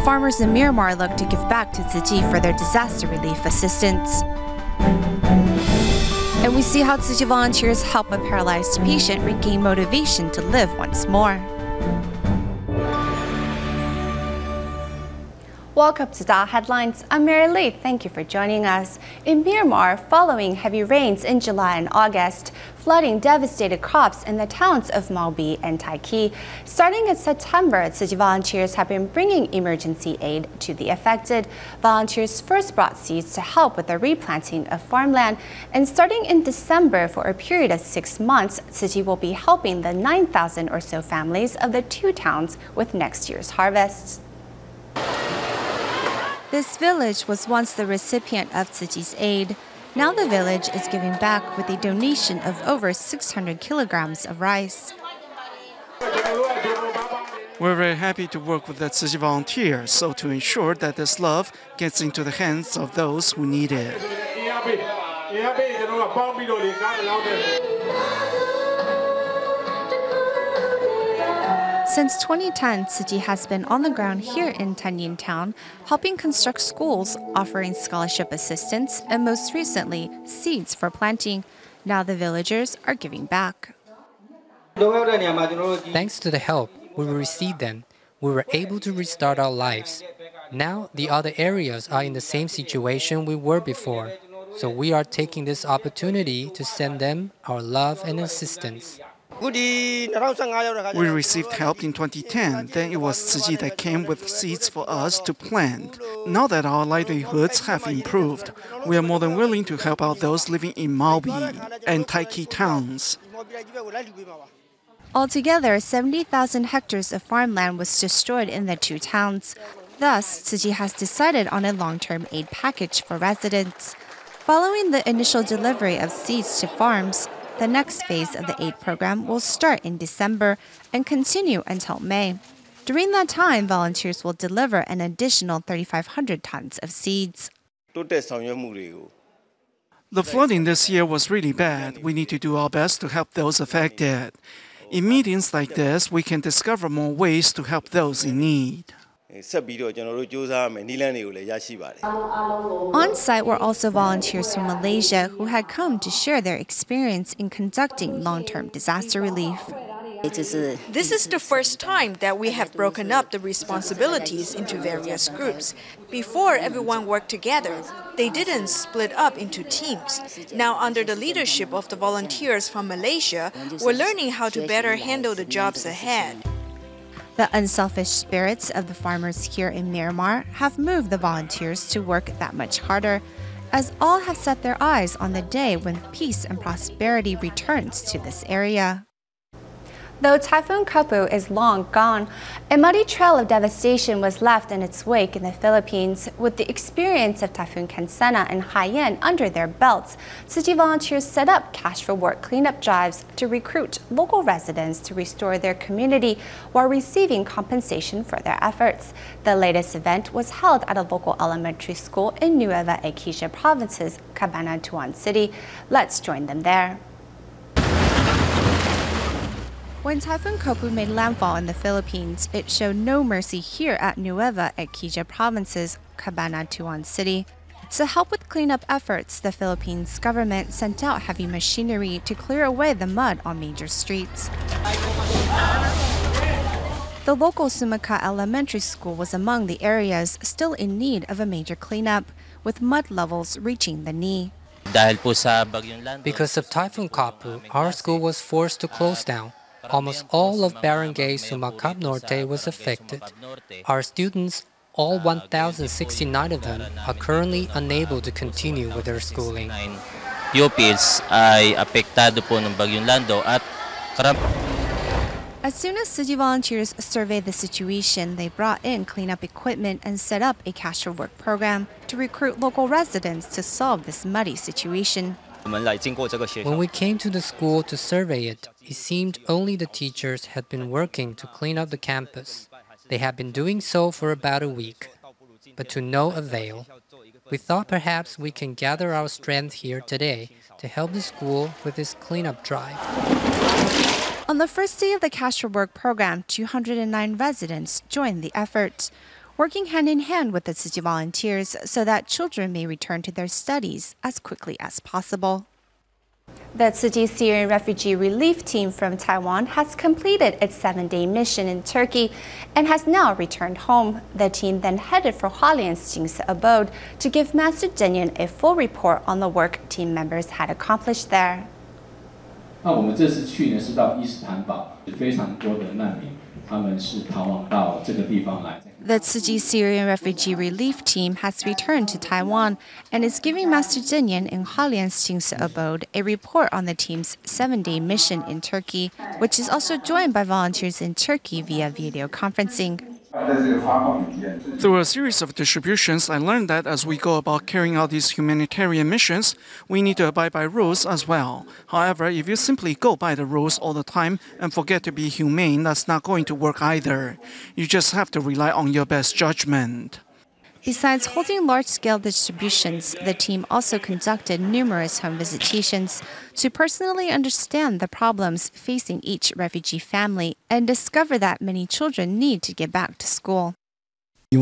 farmers in Myanmar look to give back to Tzu Chi for their disaster relief assistance. And we see how Tzu Chi volunteers help a paralyzed patient regain motivation to live once more. Welcome to DaAi Headlines. I'm Mary Lee. Thank you for joining us. In Myanmar, following heavy rains in July and August, flooding devastated crops in the towns of Maobi and Tai Ki. Starting in September, Tzu Chi volunteers have been bringing emergency aid to the affected. Volunteers first brought seeds to help with the replanting of farmland, and starting in December for a period of 6 months, Tzu Chi will be helping the 9,000 or so families of the 2 towns with next year's harvests. This village was once the recipient of Tzu Chi's aid. Now the village is giving back with a donation of over 600 kilograms of rice. We're very happy to work with the Tzu Chi volunteers, so to ensure that this love gets into the hands of those who need it. Since 2010, Tzu Chi has been on the ground here in Tan Yin Town, helping construct schools, offering scholarship assistance, and most recently, seeds for planting. Now the villagers are giving back. Thanks to the help we received then, we were able to restart our lives. Now the other areas are in the same situation we were before, so we are taking this opportunity to send them our love and assistance. We received help in 2010, then it was Tzu Chi that came with seeds for us to plant. Now that our livelihoods have improved, we are more than willing to help out those living in Maobi and Tai Ki towns. Altogether, 70,000 hectares of farmland was destroyed in the 2 towns. Thus, Tzu Chi has decided on a long-term aid package for residents. Following the initial delivery of seeds to farms, the next phase of the aid program will start in December and continue until May. During that time, volunteers will deliver an additional 3,500 tons of seeds. The flooding this year was really bad. We need to do our best to help those affected. In meetings like this, we can discover more ways to help those in need. On site were also volunteers from Malaysia who had come to share their experience in conducting long-term disaster relief. This is the first time that we have broken up the responsibilities into various groups. Before, everyone worked together. They didn't split up into teams. Now, under the leadership of the volunteers from Malaysia, we're learning how to better handle the jobs ahead. The unselfish spirits of the farmers here in Myanmar have moved the volunteers to work that much harder, as all have set their eyes on the day when peace and prosperity returns to this area. Though Typhoon Kapu is long gone, a muddy trail of devastation was left in its wake in the Philippines. With the experience of Typhoon Kansana and Haiyan under their belts, Tzu Chi volunteers set up cash for work cleanup drives to recruit local residents to restore their community while receiving compensation for their efforts. The latest event was held at a local elementary school in Nueva Ecija Province's Cabanatuan City. Let's join them there. When Typhoon Kapu made landfall in the Philippines, it showed no mercy here at Nueva Ecija Province's Cabanatuan City. To help with cleanup efforts, the Philippines government sent out heavy machinery to clear away the mud on major streets. The local Sumaka Elementary School was among the areas still in need of a major cleanup, with mud levels reaching the knee. Because of Typhoon Kapu, our school was forced to close down. Almost all of Barangay Sumakap Norte was affected. Our students, all 1,069 of them, are currently unable to continue with their schooling. Pupils ay apektado po ng Bagyong Lando at As soon as Tzu Chi volunteers surveyed the situation, they brought in cleanup equipment and set up a cash for work program to recruit local residents to solve this muddy situation. When we came to the school to survey it, it seemed only the teachers had been working to clean up the campus. They had been doing so for about a week, but to no avail. We thought perhaps we can gather our strength here today to help the school with this cleanup drive. On the first day of the Cash for Work program, 209 residents joined the effort. working hand in hand with the Tzu Chi volunteers so that children may return to their studies as quickly as possible. The Tzu Chi Syrian refugee relief team from Taiwan has completed its 7-day mission in Turkey and has now returned home. The team then headed for Hualien's Jingsi abode to give Master Zhenyan a full report on the work team members had accomplished there. 那我们这次去呢，是到伊斯坦堡，非常多的难民，他们是逃亡到这个地方来。 The Tzu Chi Syrian refugee relief team has returned to Taiwan and is giving Master Zhenyan in Hualien's Jingsi abode a report on the team's 7-day mission in Turkey, which is also joined by volunteers in Turkey via video conferencing. Through a series of distributions, I learned that as we go about carrying out these humanitarian missions, we need to abide by rules as well. However, if you simply go by the rules all the time and forget to be humane, that's not going to work either. You just have to rely on your best judgment. Besides holding large-scale distributions, the team also conducted numerous home visitations to personally understand the problems facing each refugee family and discover that many children need to get back to school. They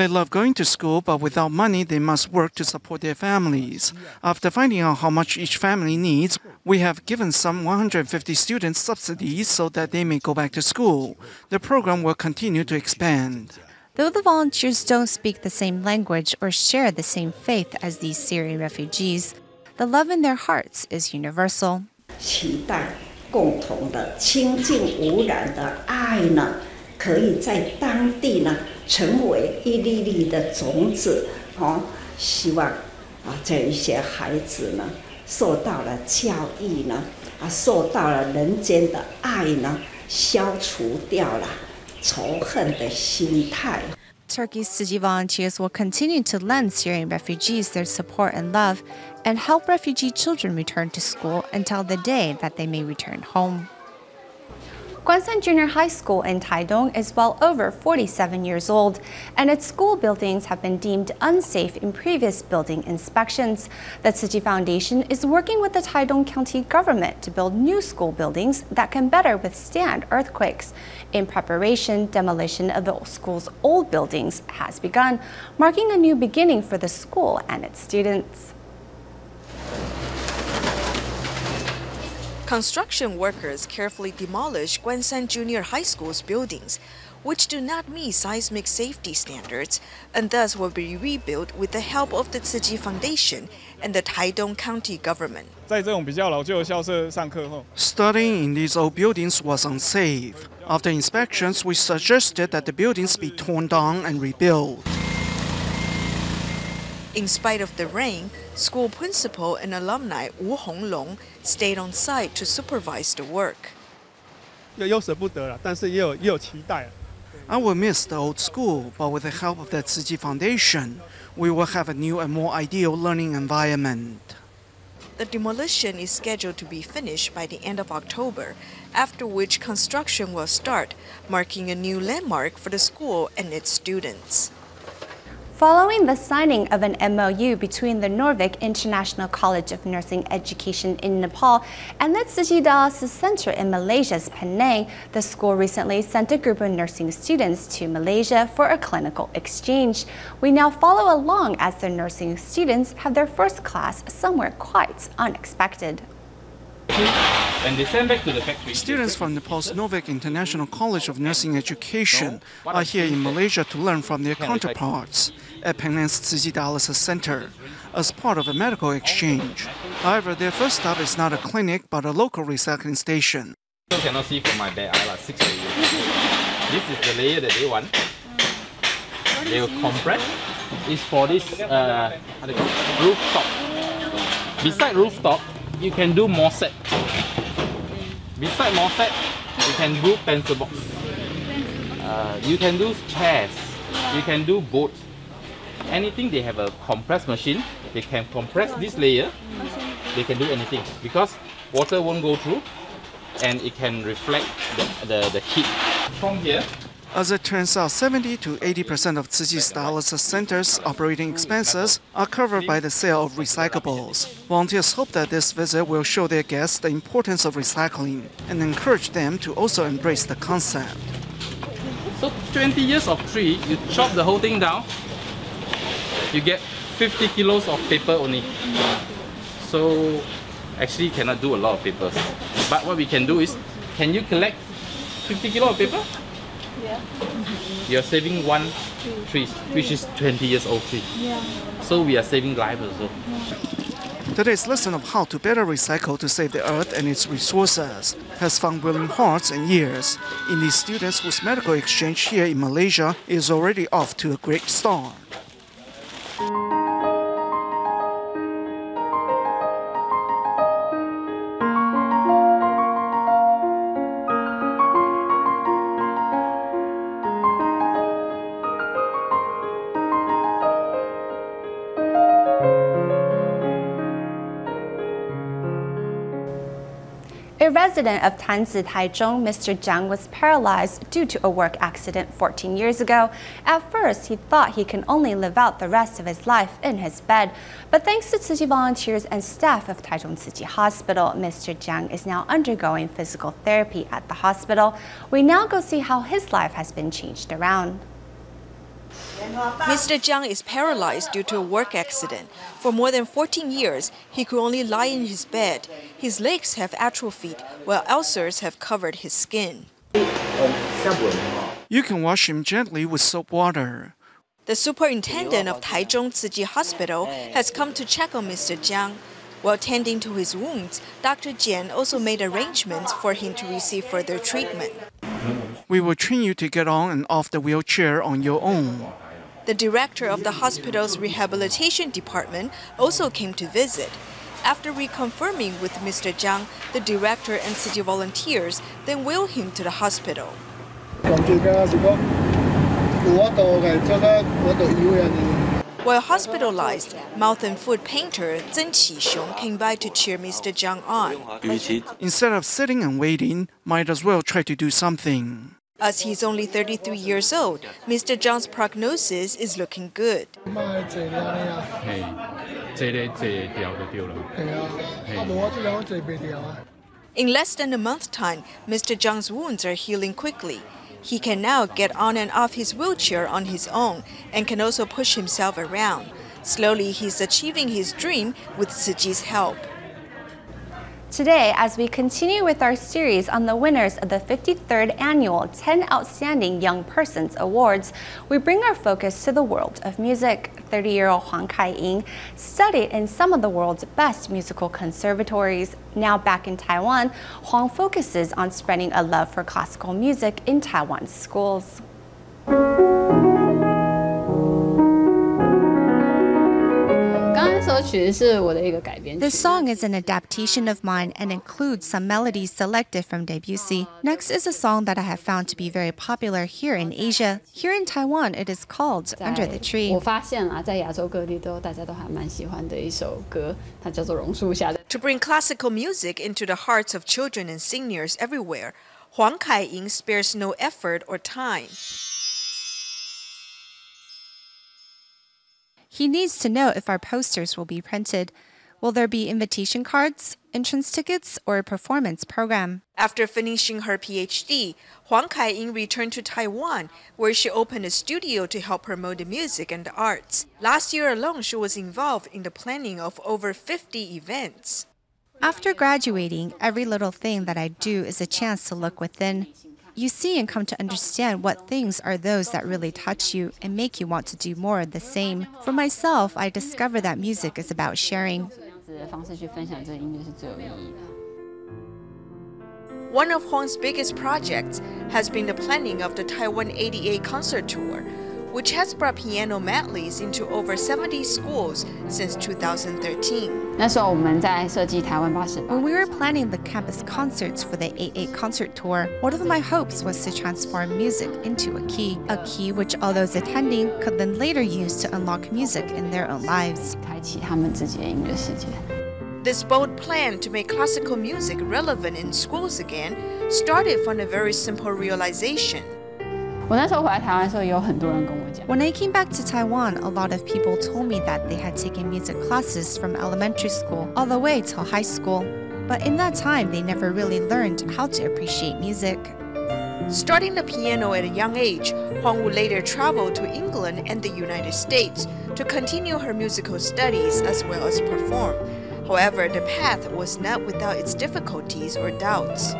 love going to school, but without money, they must work to support their families. After finding out how much each family needs, we have given some 150 students subsidies so that they may go back to school. The program will continue to expand. Though the volunteers don't speak the same language or share the same faith as these Syrian refugees, the love in their hearts is universal. 期待共同的清净无染的爱呢，可以在当地呢成为一粒粒的种子。希望这一些孩子呢受到了教育呢，受到了人间的爱呢，消除掉了。 Turkey's Tzu Chi volunteers will continue to lend Syrian refugees their support and love and help refugee children return to school until the day that they may return home. Guansan Junior High School in Taidong is well over 47 years old, and its school buildings have been deemed unsafe in previous building inspections. The Tzu Chi Foundation is working with the Taidong County government to build new school buildings that can better withstand earthquakes. In preparation, demolition of the school's old buildings has begun, marking a new beginning for the school and its students. Construction workers carefully demolish Guansan Junior High School's buildings, which do not meet seismic safety standards, and thus will be rebuilt with the help of the Tzu Chi Foundation and the Taidong County government. Studying in these old buildings was unsafe. After inspections, we suggested that the buildings be torn down and rebuilt. In spite of the rain, school principal and alumni Wu Honglong stayed on site to supervise the work. I will miss the old school, but with the help of the Tzu Chi Foundation, we will have a new and more ideal learning environment. The demolition is scheduled to be finished by the end of October, after which construction will start, marking a new landmark for the school and its students. Following the signing of an MOU between the Norvik International College of Nursing Education in Nepal and the Tzu Chi Dialysis Center in Malaysia's Penang, the school recently sent a group of nursing students to Malaysia for a clinical exchange. We now follow along as the nursing students have their first class somewhere quite unexpected. And they send back to the factory. Students from Nepal's Norvik International College of Nursing Education are here in Malaysia to learn from their counterparts at Penang's Tzu Chi Dialysis Center as part of a medical exchange. However, their first stop is not a clinic but a local recycling station. You cannot see from my bare eye, 6 layers. This is the layer that they want. They will compress. It's for this rooftop. Beside rooftop, you can do more set. Beside more set, you can do pencil box. You can do chairs. You can do boats. Anything they have a compress machine, they can compress this layer. They can do anything because water won't go through and it can reflect the heat. From here, As it turns out, 70 to 80% of Tzu Chi's dialysis centers' operating expenses are covered by the sale of recyclables. Volunteers hope that this visit will show their guests the importance of recycling and encourage them to also embrace the concept. So 20 years of tree, you chop the whole thing down, you get 50 kilos of paper only. So actually you cannot do a lot of papers. But what we can do is, can you collect 50 kilos of paper? Yeah. You're saving one tree, which is 20 years old tree. Yeah. So we are saving lives also. Today's lesson of how to better recycle to save the earth and its resources has found willing hearts and ears in these students whose medical exchange here in Malaysia is already off to a great start. A resident of Tanzi, Taichung, Mr. Jiang was paralyzed due to a work accident 14 years ago. At first, he thought he can only live out the rest of his life in his bed. But thanks to Tzu Chi volunteers and staff of Taichung Tzu Chi Hospital, Mr. Jiang is now undergoing physical therapy at the hospital. We now go see how his life has been changed around. Mr. Jiang is paralyzed due to a work accident. For more than 14 years, he could only lie in his bed. His legs have atrophied, while ulcers have covered his skin. You can wash him gently with soap water. The superintendent of Taichung Tzu Chi Hospital has come to check on Mr. Jiang. While tending to his wounds, Dr. Jian also made arrangements for him to receive further treatment. We will train you to get on and off the wheelchair on your own. The director of the hospital's rehabilitation department also came to visit. After reconfirming with Mr. Jiang, the director and Tzu Chi volunteers then wheeled him to the hospital. While hospitalized, mouth and foot painter Tzu Chi came by to cheer Mr. Jiang on. Instead of sitting and waiting, might as well try to do something. As he's only 33 years old, Mr. Jiang's prognosis is looking good. In less than a month's time, Mr. Jiang's wounds are healing quickly. He can now get on and off his wheelchair on his own and can also push himself around. Slowly, he's achieving his dream with Tzu Chi's help. Today, as we continue with our series on the winners of the 53rd Annual 10 Outstanding Young Persons Awards, we bring our focus to the world of music. 30-year-old Hoàng凯盈studied in some of the world's best musical conservatories. Now back in Taiwan, Hoàng focuses on spreading a love for classical music in Taiwan's schools. This song is an adaptation of mine and includes some melodies selected from Debussy. Next is a song that I have found to be very popular here in Asia. Here in Taiwan, it is called Under the Tree. To bring classical music into the hearts of children and seniors everywhere, Hoàng凯盈spares no effort or time. He needs to know if our posters will be printed. Will there be invitation cards, entrance tickets, or a performance program? After finishing her PhD, Hoàng凯盈returned to Taiwan, where she opened a studio to help promote the music and the arts. Last year alone, she was involved in the planning of over 50 events. After graduating, every little thing that I do is a chance to look within. You see and come to understand what things are those that really touch you and make you want to do more of the same. For myself, I discovered that music is about sharing. One of Huang's biggest projects has been the planning of the Taiwan ADA concert tour, which has brought piano medleys into over 70 schools since 2013. When we were planning the campus concerts for the 88 concert tour, one of my hopes was to transform music into a key which all those attending could then later use to unlock music in their own lives. This bold plan to make classical music relevant in schools again started from a very simple realization. When I came back to Taiwan, a lot of people told me that they had taken music classes from elementary school all the way till high school. But in that time, they never really learned how to appreciate music. Starting the piano at a young age, Huang would later travel to England and the United States to continue her musical studies as well as perform. However, the path was not without its difficulties or doubts.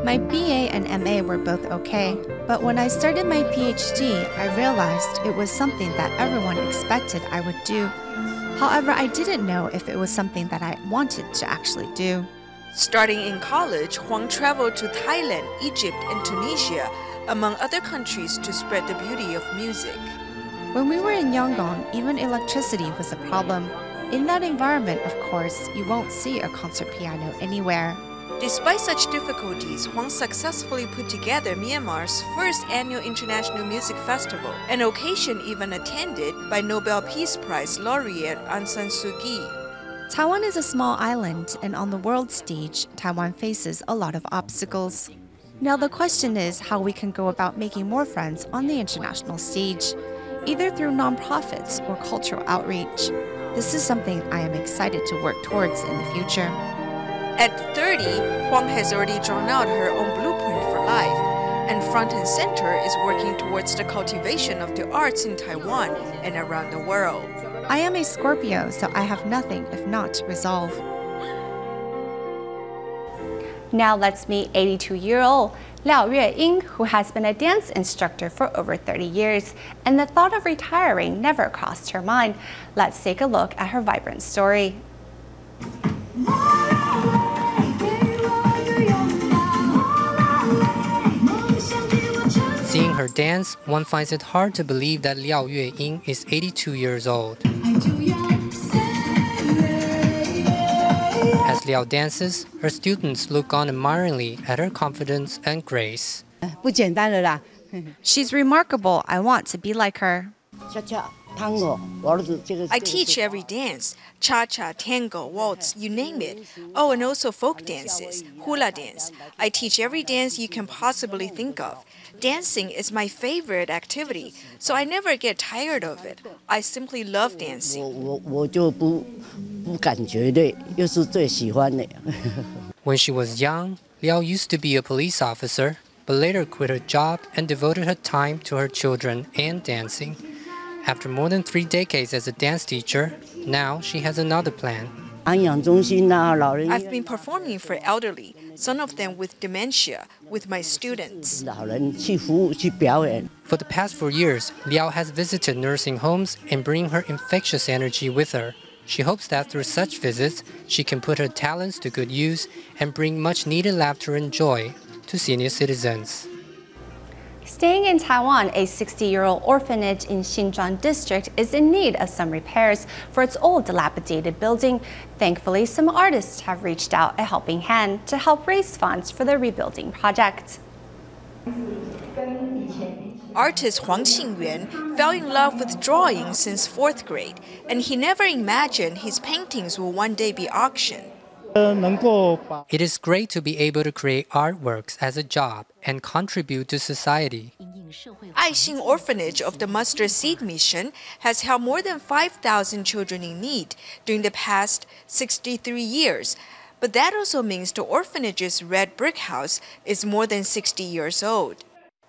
My BA and MA were both okay, but when I started my PhD, I realized it was something that everyone expected I would do. However, I didn't know if it was something that I wanted to actually do. Starting in college, Huang traveled to Thailand, Egypt, and Tunisia, among other countries, to spread the beauty of music. When we were in Yangon, even electricity was a problem. In that environment, of course, you won't see a concert piano anywhere. Despite such difficulties, Huang successfully put together Myanmar's first annual International Music Festival, an occasion even attended by Nobel Peace Prize laureate Aung San Suu Kyi. Taiwan is a small island, and on the world stage, Taiwan faces a lot of obstacles. Now the question is how we can go about making more friends on the international stage, either through nonprofits or cultural outreach. This is something I am excited to work towards in the future. At 30, Huang has already drawn out her own blueprint for life, and front and center is working towards the cultivation of the arts in Taiwan and around the world. I am a Scorpio, so I have nothing if not resolve. Now let's meet 82-year-old Liao Yueying, who has been a dance instructor for over 30 years, and the thought of retiring never crossed her mind. Let's take a look at her vibrant story. Seeing her dance, one finds it hard to believe that Liao Yueying is 82 years old. As Liao dances, her students look on admiringly at her confidence and grace. She's remarkable. I want to be like her. I teach every dance, cha-cha, tango, waltz, you name it. Oh, and also folk dances, hula dance. I teach every dance you can possibly think of. Dancing is my favorite activity, so I never get tired of it. I simply love dancing. When she was young, Liao used to be a police officer, but later quit her job and devoted her time to her children and dancing. After more than 3 decades as a dance teacher, now she has another plan. I've been performing for elderly, some of them with dementia, with my students. For the past 4 years, Liao has visited nursing homes and bring her infectious energy with her. She hopes that through such visits, she can put her talents to good use and bring much-needed laughter and joy to senior citizens. Staying in Taiwan, a 60-year-old orphanage in Xinzhuang district is in need of some repairs for its old dilapidated building. Thankfully, some artists have reached out a helping hand to help raise funds for the rebuilding project. Artist Huang Qingyuan fell in love with drawing since 4th grade, and he never imagined his paintings will one day be auctioned. It is great to be able to create artworks as a job and contribute to society. Aixing Orphanage of the Mustard Seed Mission has helped more than 5,000 children in need during the past 63 years. But that also means the orphanage's red brick house is more than 60 years old.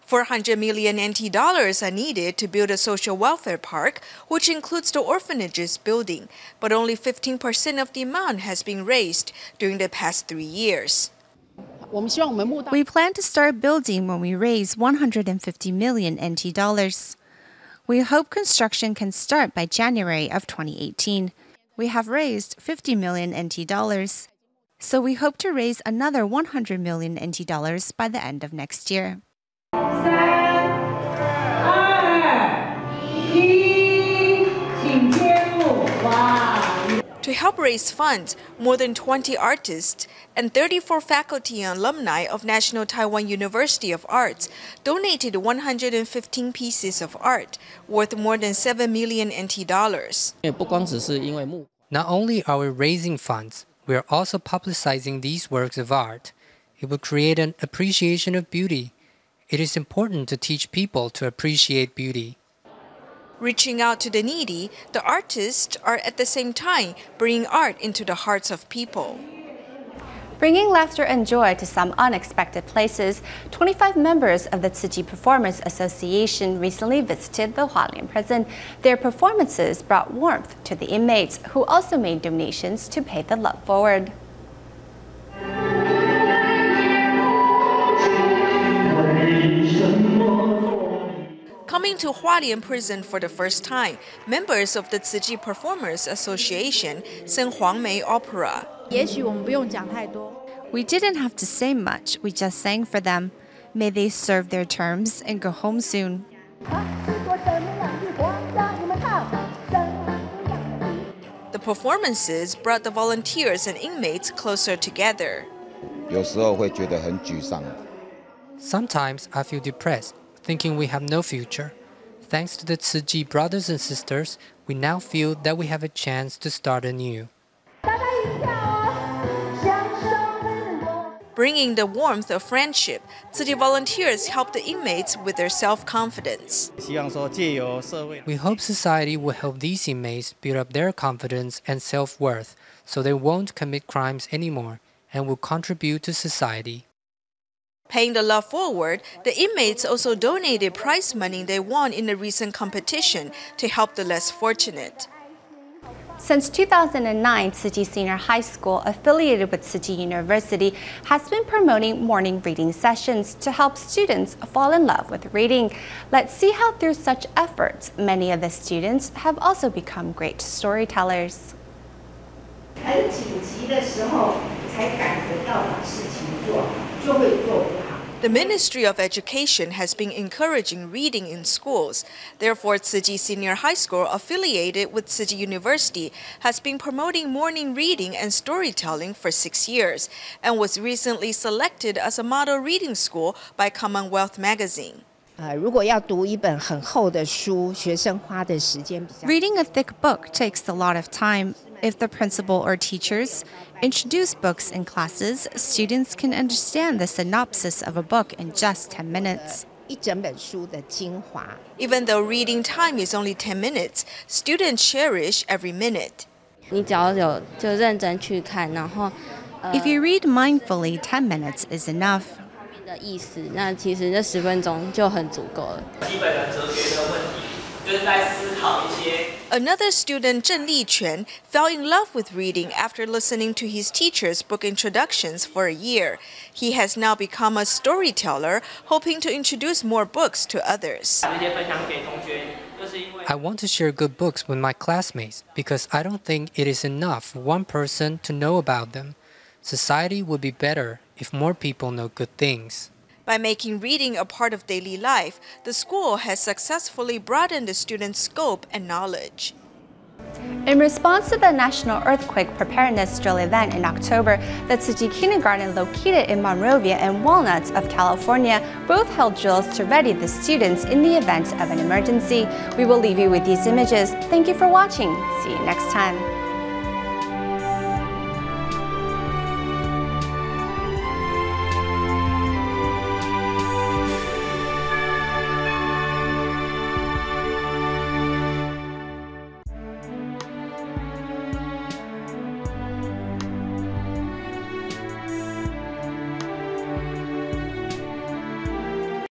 400 million NT dollars are needed to build a social welfare park, which includes the orphanage's building, but only 15% of the amount has been raised during the past 3 years. We plan to start building when we raise 150 million NT dollars. We hope construction can start by January of 2018. We have raised 50 million NT dollars, so we hope to raise another 100 million NT dollars by the end of next year. To help raise funds, more than 20 artists and 34 faculty and alumni of National Taiwan University of Arts donated 115 pieces of art worth more than 7 million NT dollars. Not only are we raising funds, we are also publicizing these works of art. It will create an appreciation of beauty. It is important to teach people to appreciate beauty. Reaching out to the needy, the artists are at the same time bringing art into the hearts of people. Bringing laughter and joy to some unexpected places, 25 members of the Tzu Chi Performers Association recently visited the Hualien prison. Their performances brought warmth to the inmates, who also made donations to pay the love forward. Coming to Hualien prison for the first time, members of the Tzu Chi Performers Association sang Huangmei opera. We didn't have to say much, we just sang for them. May they serve their terms and go home soon. The performances brought the volunteers and inmates closer together. Sometimes I feel depressed, thinking we have no future. Thanks to the Tzu Chi brothers and sisters, we now feel that we have a chance to start anew. Bringing the warmth of friendship, Tzu Chi volunteers help the inmates with their self-confidence. We hope society will help these inmates build up their confidence and self-worth so they won't commit crimes anymore and will contribute to society. Paying the love forward, the inmates also donated prize money they won in a recent competition to help the less fortunate. Since 2009, Tzu Chi Senior High School, affiliated with Tzu Chi University, has been promoting morning reading sessions to help students fall in love with reading. Let's see how through such efforts, many of the students have also become great storytellers. The Ministry of Education has been encouraging reading in schools. Therefore, Tzu Chi Senior High School, affiliated with Tzu Chi University, has been promoting morning reading and storytelling for 6 years and was recently selected as a model reading school by Commonwealth magazine. Reading a thick book takes a lot of time. If the principal or teachers introduce books in classes, students can understand the synopsis of a book in just 10 minutes. Even though reading time is only 10 minutes, students cherish every minute. If you read mindfully, 10 minutes is enough. Another student, Zheng Liquan, fell in love with reading after listening to his teacher's book introductions for a year. He has now become a storyteller, hoping to introduce more books to others. I want to share good books with my classmates because I don't think it is enough for one person to know about them. Society would be better if more people know good things. By making reading a part of daily life, the school has successfully broadened the students' scope and knowledge. In response to the National Earthquake Preparedness Drill event in October, the Tzu Chi Kindergarten located in Monrovia and Walnuts of California both held drills to ready the students in the event of an emergency. We will leave you with these images. Thank you for watching. See you next time.